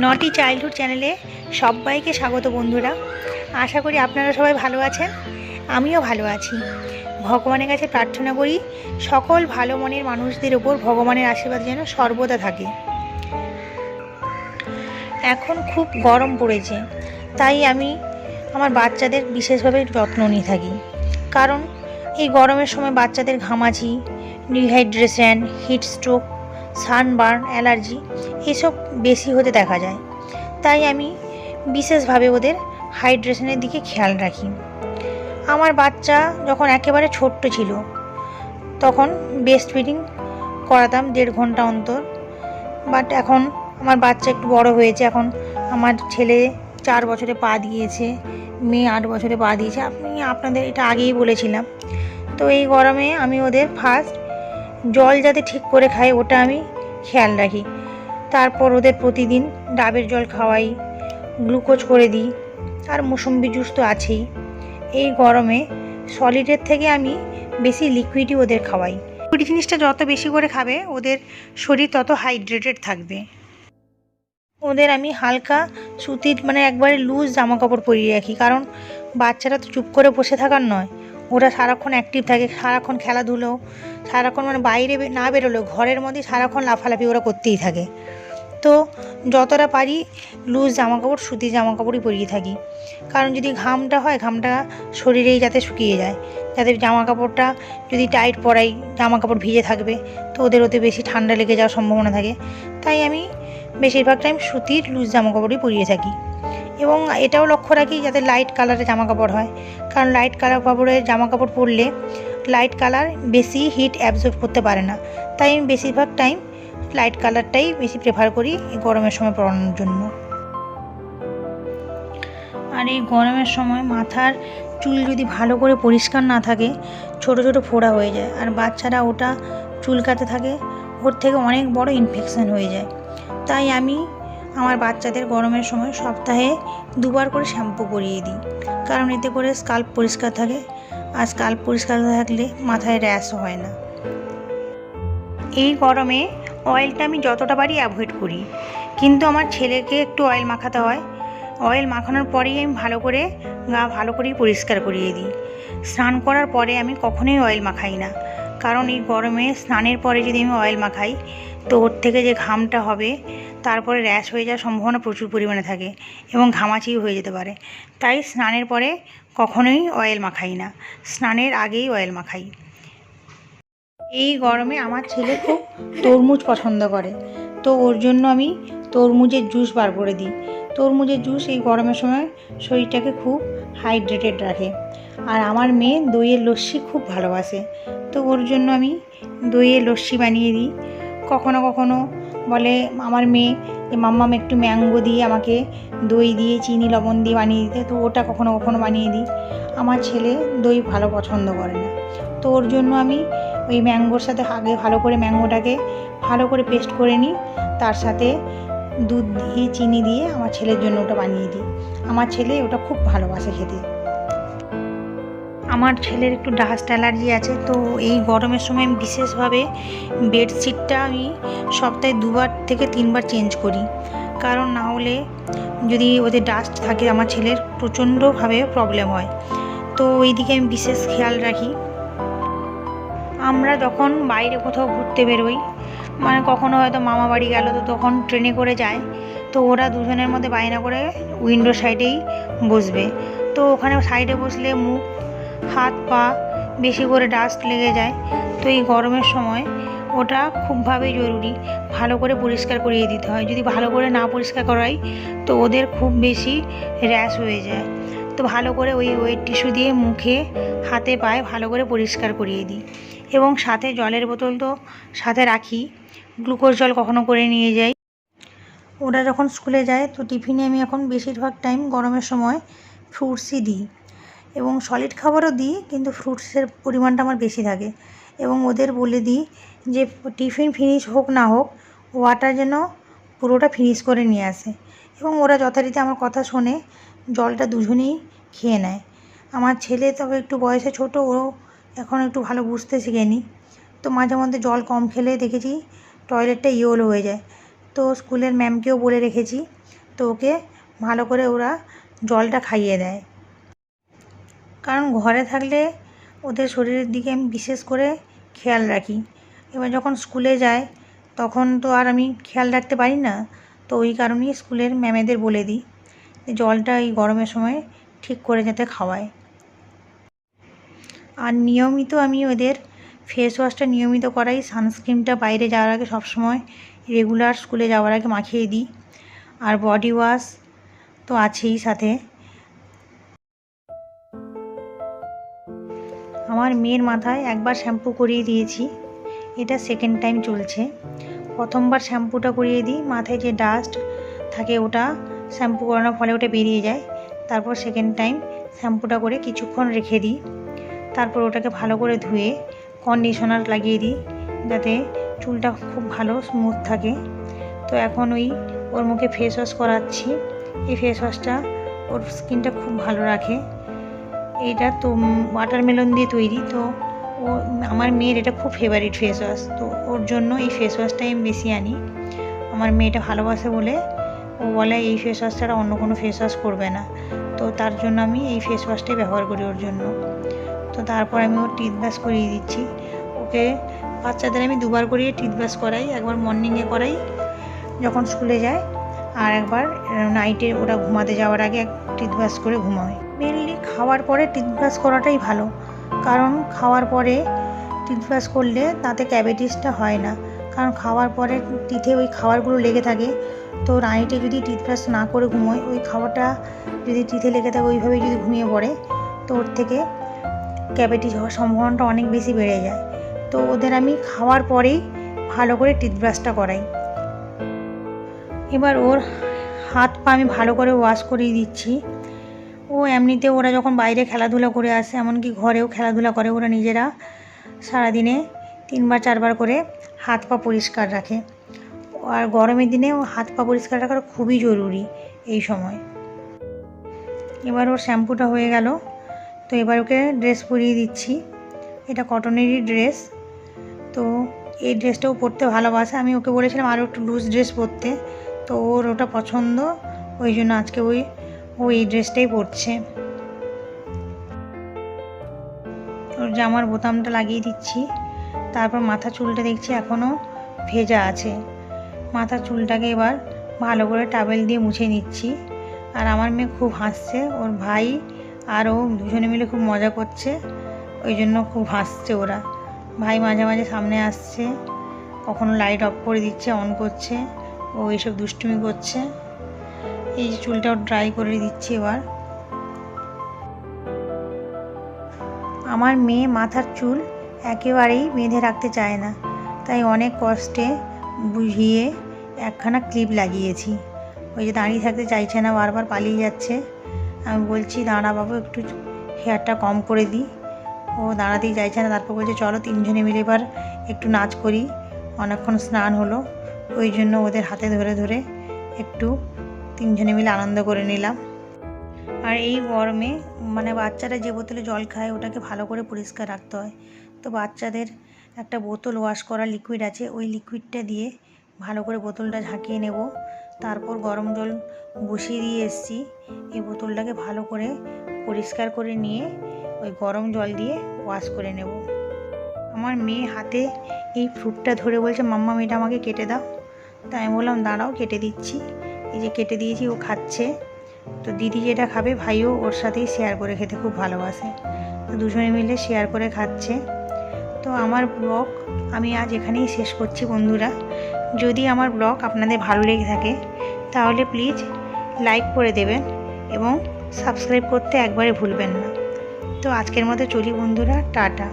নটি চাইল্ডহুড চ্যানেলে সবাইকে স্বাগত বন্ধুরা। আশা করি আপনারা সবাই ভালো আছেন, আমিও ভালো আছি। ভগবানের কাছে প্রার্থনা করি সকল ভালো মনের মানুষদের ওপর ভগবানের আশীর্বাদ যেন সর্বদা থাকে। এখন খুব গরম পড়েছে, তাই আমি আমার বাচ্চাদের বিশেষভাবে যত্ন নিয়ে থাকি। কারণ এই গরমের সময় বাচ্চাদের ঘামাচি, dehydration, heat stroke, sunburn, allergy এসব বেশি হতে দেখা যায়। তাই আমি বিশেষভাবে ওদের হাইড্রেশনের দিকে খেয়াল রাখি। আমার বাচ্চা যখন একেবারে ছোট্ট ছিল তখন ব্রেস্ট ফিডিং করাতাম 1.5 ঘন্টা অন্তর। বাট এখন আমার বাচ্চা একটু বড় হয়েছে, এখন আমার ছেলে 4 বছরে পা দিয়েছে, মেয়ে 8 বছরে পা দিয়েছে। আপনাদের এটা আগেই বলেছিলাম। তো এই গরমে আমি ওদের ফার্স্ট জল যাতে ঠিক করে খায় ওটা আমি খেয়াল রাখি। তারপর ওদের প্রতিদিন ডাবের জল খাওয়াই, গ্লুকোজ করে দিই, আর মৌসুম্বি জুস তো আছেই। এই গরমে সলিডের থেকে আমি বেশি লিকুইডই ওদের খাওয়াই। লিকুইড জিনিসটা যত বেশি করে খাবে ওদের শরীর তত হাইড্রেটেড থাকবে। ওদের আমি হালকা সুতির একবারে লুজ জামা কাপড় পরিয়ে রাখি, কারণ বাচ্চারা তো চুপ করে বসে থাকার নয়, ওরা সারাক্ষণ অ্যাক্টিভ থাকে, সারাক্ষণ খেলাধুলো, সারাক্ষণ বাইরে না বেরোলেও ঘরের মধ্যে সারাক্ষণ লাফালাফি ওরা করতেই থাকে। তো যতটা পারি লুজ জামাকাপড়, সুতির জামাকাপড়ই পরিয়ে থাকি। কারণ যদি ঘামটা হয়, ঘামটা শরীরেই যাতে শুকিয়ে যায়, যাতে জামাকাপড়টা যদি টাইট পরাই জামাকাপড় ভিজে থাকবে, তো ওতে বেশি ঠান্ডা লেগে যাওয়ার সম্ভাবনা থাকে। তাই আমি বেশিরভাগ টাইম সুতির লুজ জামাকাপড়ই পরিয়ে থাকি। এবং এটাও লক্ষ্য রাখি যাতে লাইট কালারের জামাকাপড় হয়, কারণ লাইট কাপড়ের জামাকাপড় পরলে লাইট কালার বেশি হিট অ্যাবজর্ব করতে পারে না। তাই আমি বেশিরভাগ টাইম লাইট কালারটাই বেশি প্রেফার করি এই গরমের সময় পরানোর জন্য। আর এই গরমের সময় মাথার চুল যদি ভালো করে পরিষ্কার না থাকে ছোট ছোট ফোড়া হয়ে যায়, আর বাচ্চারা ওটা চুলকাতে থাকে, ওর থেকে অনেক বড় ইনফেকশান হয়ে যায়। তাই আমি আমার বাচ্চাদের গরমের সময় সপ্তাহে 2 বার করে শ্যাম্পু করিয়ে দিই, কারণ এতে করে স্কাল্প পরিষ্কার থাকে, আর স্কাল্প পরিষ্কার থাকলে মাথায় র্যাশও হয় না। এই গরমে অয়েলটা আমি যতটা পারি অ্যাভয়েড করি, কিন্তু আমার ছেলেকে একটু অয়েল মাখাতে হয়। অয়েল মাখানোর পরেই আমি ভালো করে গা ভালো করেই পরিষ্কার করিয়ে দিই। স্নান করার পরে আমি কখনোই অয়েল মাখাই না, কারণ এই গরমে স্নানের পরে যদি আমি অয়েল মাখাই তো ওর থেকে যে ঘামটা হবে তারপরে র্যাশ হয়ে যাওয়ার সম্ভাবনা প্রচুর পরিমাণে থাকে এবং ঘামাচিও হয়ে যেতে পারে। তাই স্নানের পরে কখনোই অয়েল মাখাই না, স্নানের আগেই অয়েল মাখাই। এই গরমে আমার ছেলে খুব তরমুজ পছন্দ করে, তো ওর জন্য আমি তরমুজের জুস বার করে দিই। তরমুজের জুস এই গরমের সময় শরীরটাকে খুব হাইড্রেটেড রাখে। আর আমার মেয়ে দইয়ের লস্যি খুব ভালোবাসে, তো ওর জন্য আমি দইয়ের লস্যি বানিয়ে দিই। কখনো কখনো বলে আমার মেয়ে যে মাম্মাম একটু ম্যাঙ্গো দিয়ে আমাকে দই দিয়ে চিনি লবণ দিয়ে বানিয়ে দিতে, তো ওটা কখনো কখনো বানিয়ে দিই। আমার ছেলে দই ভালো পছন্দ করে না, তো ওর জন্য আমি ওই ম্যাঙ্গোর সাথে আগে ভালো করে ম্যাঙ্গোটাকে ভালো করে পেস্ট করে নিই, তার সাথে দুধ দিয়ে চিনি দিয়ে আমার ছেলের জন্য ওটা বানিয়ে দিই। আমার ছেলে ওটা খুব ভালোবাসে খেতে। আমার ছেলের একটু ডাস্ট অ্যালার্জি আছে, তো এই গরমের সময় আমি বিশেষভাবে বেডশিটটা আমি সপ্তাহে 2 বার থেকে 3 বার চেঞ্জ করি, কারণ না হলে যদি ওদের ডাস্ট থাকে আমার ছেলের প্রচণ্ডভাবে প্রবলেম হয়। তো ওই দিকে আমি বিশেষ খেয়াল রাখি। আমরা যখন বাইরে কোথাও ঘুরতে বেরোই, কখনো হয়তো মামা বাড়ি গেল, তো তখন ট্রেনে করে যায়, তো ওরা দুজনের মধ্যে বায়না করে উইন্ডো সাইডেই বসবে। তো ওখানে সাইডে বসলে মুখ হাত পা বেশি করে ডাস্ট লেগে যায়। তো এই গরমের সময় ওটা খুবভাবেই জরুরি, ভালো করে পরিষ্কার করিয়ে দিতে হয়। যদি ভালো করে না পরিষ্কার করাই তো ওদের খুব বেশি র্যাশ হয়ে যায়। তো ভালো করে ওই ওয়েট টিস্যু দিয়ে মুখে হাতে পায়ে ভালো করে পরিষ্কার করিয়ে দিই। এবং সাথে জলের বোতল তো সাথে রাখি, গ্লুকোজ জল কখনো করে নিয়ে যাই। ওরা যখন স্কুলে যায় তো টিফিনে আমি এখন বেশিরভাগ টাইম গরমের সময় ফ্রুটসই দিই, এবং সলিড খাবারও দিই, কিন্তু ফ্রুটসের পরিমাণটা আমার বেশি থাকে। এবং ওদের বলে দিই যে টিফিন ফিনিশ হোক না হোক ওয়াটার যেন পুরোটা ফিনিশ করে নিয়ে আসে, এবং ওরা যথারীতি আমার কথা শোনে, জলটা দুজনেই খেয়ে নেয়। আমার ছেলে তবে একটু বয়সে ছোট, ও এখন একটু ভালো বুঝতে শিখেনি, তো মাঝে মধ্যে জল কম খেলে দেখেছি টয়লেটটা ইয়েলো হয়ে যায়। তো স্কুলের ম্যামকেও বলে রেখেছি তো ওকে ভালো করে ওরা জলটা খাইয়ে দেয়। কারণ ঘরে থাকলে ওদের শরীরের দিকে আমি বিশেষ করে খেয়াল রাখি। এবার যখন স্কুলে যায় তখন তো আর আমি খেয়াল রাখতে পারি না, তো ওই কারণেই স্কুলের ম্যামেদের বলে দিই যে জলটা এই গরমের সময় ঠিক করে যাতে খাওয়ায়। আর নিয়মিত আমি ওদের ফেস ওয়াশটা নিয়মিত করাই, সানস্ক্রিনটা বাইরে যাওয়ার আগে সবসময় রেগুলার স্কুলে যাওয়ার আগে মাখিয়ে দিই। আর বডি ওয়াশ তো আছেই সাথে। আমার মেয়ের মাথায় একবার শ্যাম্পু করিয়ে দিয়েছি, এটা সেকেন্ড টাইম চলছে। প্রথমবার শ্যাম্পুটা করিয়ে দিই, মাথায় যে ডাস্ট থাকে ওটা শ্যাম্পু করানোর ফলে ওটা বেরিয়ে যায়। তারপর সেকেন্ড টাইম শ্যাম্পুটা করে কিছুক্ষণ রেখে দিই, তারপর ওটাকে ভালো করে ধুয়ে কন্ডিশনার লাগিয়ে দিই যাতে চুলটা খুব ভালো স্মুথ থাকে। তো এখন ওর মুখে ফেস ওয়াশ করাচ্ছি। এই ফেস ওয়াশটা ওর স্কিনটা খুব ভালো রাখে। এইটা তো ওয়াটারমেলন দিয়ে তৈরি, তো আমার মেয়ের এটা খুব ফেভারিট ফেস ওয়াশ, তো ওর জন্য এই ফেস ওয়াশটাই আমি বেশি আনি। আমার মেয়েটা ভালোবাসে বলে ও বলে এই ফেস ওয়াশ ছাড়া অন্য কোনো ফেস ওয়াশ করবে না, তো তার জন্য আমি এই ফেস ওয়াশটাই ব্যবহার করি ওর জন্য। তো তারপর আমি ওর টিথ ব্রাশ করিয়ে দিচ্ছি। ওকে বাচ্চাদের আমি দুবার করিয়ে টিথ ব্রাশ করাই, একবার মর্নিংয়ে করাই যখন স্কুলে যায়, আর একবার নাইটে ওরা ঘুমাতে যাওয়ার আগে টিথ ব্রাশ করে ঘুমায়। মেনলি খাওয়ার পরে টিথ ব্রাশ করাটাই ভালো, কারণ খাওয়ার পরে টিথ ব্রাশ করলে তাতে ক্যাভিটিসটা হয় না। কারণ খাওয়ার পরে টিথে ওই খাবারগুলো লেগে থাকে, তো নাইটে যদি টিথ ব্রাশ না করে ঘুমোয় ওই খাবারটা যদি টিথে লেগে থাকে ওইভাবে যদি ঘুমিয়ে পড়ে তো ওর থেকে ক্যাভিটিস হওয়ার সম্ভাবনাটা অনেক বেশি বেড়ে যায়। তো ওদের আমি খাওয়ার পরেই ভালো করে টিথ ব্রাশটা করাই। এবার ওর হাত পা আমি ভালো করে ওয়াশ করিয়ে দিচ্ছি। ও এমনিতে ওরা যখন বাইরে খেলাধুলা করে আসে, এমনকি ঘরেও খেলাধুলা করে, ওরা নিজেরা সারাদিনে 3বার 4বার করে হাত পা পরিষ্কার রাখে। আর গরমের দিনে ও হাত পা পরিষ্কার রাখা খুবই জরুরি এই সময়। এবার ওর শ্যাম্পুটা হয়ে গেল, তো এবার ওকে ড্রেস পরিয়ে দিচ্ছি। এটা কটনেরই ড্রেস, তো এই ড্রেসটাও পরতে ভালোবাসে। আমি ওকে বলেছিলাম আরও একটু লুজ ড্রেস পরতে, তো ওর ওটা পছন্দ, ওই জন্য আজকে ও এই ড্রেসটাই পরছে। ওর জামার বোতামটা লাগিয়ে দিচ্ছি। তারপর মাথা চুলটা দেখছি এখনও ভেজা আছে, মাথা চুলটাকে এবার ভালো করে টাওয়েল দিয়ে মুছে নিচ্ছি। আর আমার মেয়ে খুব হাসছে, ওর ভাই আর ও দুজনে মিলে খুব মজা করছে, ওই জন্য খুব হাসছে ওরা। ভাই মাঝে মাঝে সামনে আসছে, কখনো লাইট অফ করে দিচ্ছে, অন করছে, ও এইসব দুষ্টুমি করছে। এই চুলটাও ড্রাই করে দিচ্ছি এবার। আমার মেয়ে মাথার চুল একেবারেই বেঁধে রাখতে চায় না, তাই অনেক কষ্টে বুঝিয়ে একখানা ক্লিপ লাগিয়েছি। ওই যে দাঁড়িয়ে থাকতে চাইছে না, বারবার পালিয়ে যাচ্ছে। আমি বলছি দাঁড়া বাবু, একটু হেয়ারটা কম করে দিই। ও দাঁড়াতেই চাইছে না। তারপর বলছে চলো 3জনে মিলে এবার একটু নাচ করি। অনেকক্ষণ স্নান হলো, ওই জন্য ওদের হাতে ধরে ধরে একটু 3জনে মিলে আনন্দ করে নিলাম। আর এই গরমে বাচ্চারা যে বোতলে জল খায় ওটাকে ভালো করে পরিষ্কার রাখতে হয়। তো বাচ্চাদের একটা বোতল ওয়াশ করা লিকুইড আছে, ওই লিকুইডটা দিয়ে ভালো করে বোতলটা ঝাঁকিয়ে নেব। তারপর গরম জল বসিয়ে দিয়ে এসেছি, এই বোতলটাকে ভালো করে পরিষ্কার করে নিয়ে ওই গরম জল দিয়ে ওয়াশ করে নেব। আমার মেয়ে হাতে এই ফ্রুটটা ধরে বলছে মাম্মা এটা আমাকে কেটে দাও। তাই আমি বললাম দাঁড়াও কেটে দিচ্ছি। এই যে কেটে দিয়েছি, ও খাচ্ছে। তো দিদি যেটা খাবে ভাইও ওর সাথেই শেয়ার করে খেতে খুব ভালোবাসে, তো দুজনে মিলে শেয়ার করে খাচ্ছে। তো আমার ব্লগ আমি আজ এখানেই শেষ করছি বন্ধুরা। যদি আমার ব্লগ আপনাদের ভালো লেগে থাকে তাহলে প্লিজ লাইক করে দেবেন এবং সাবস্ক্রাইব করতে একবারে ভুলবেন না। তো আজকের মতো চলি বন্ধুরা, টাটা।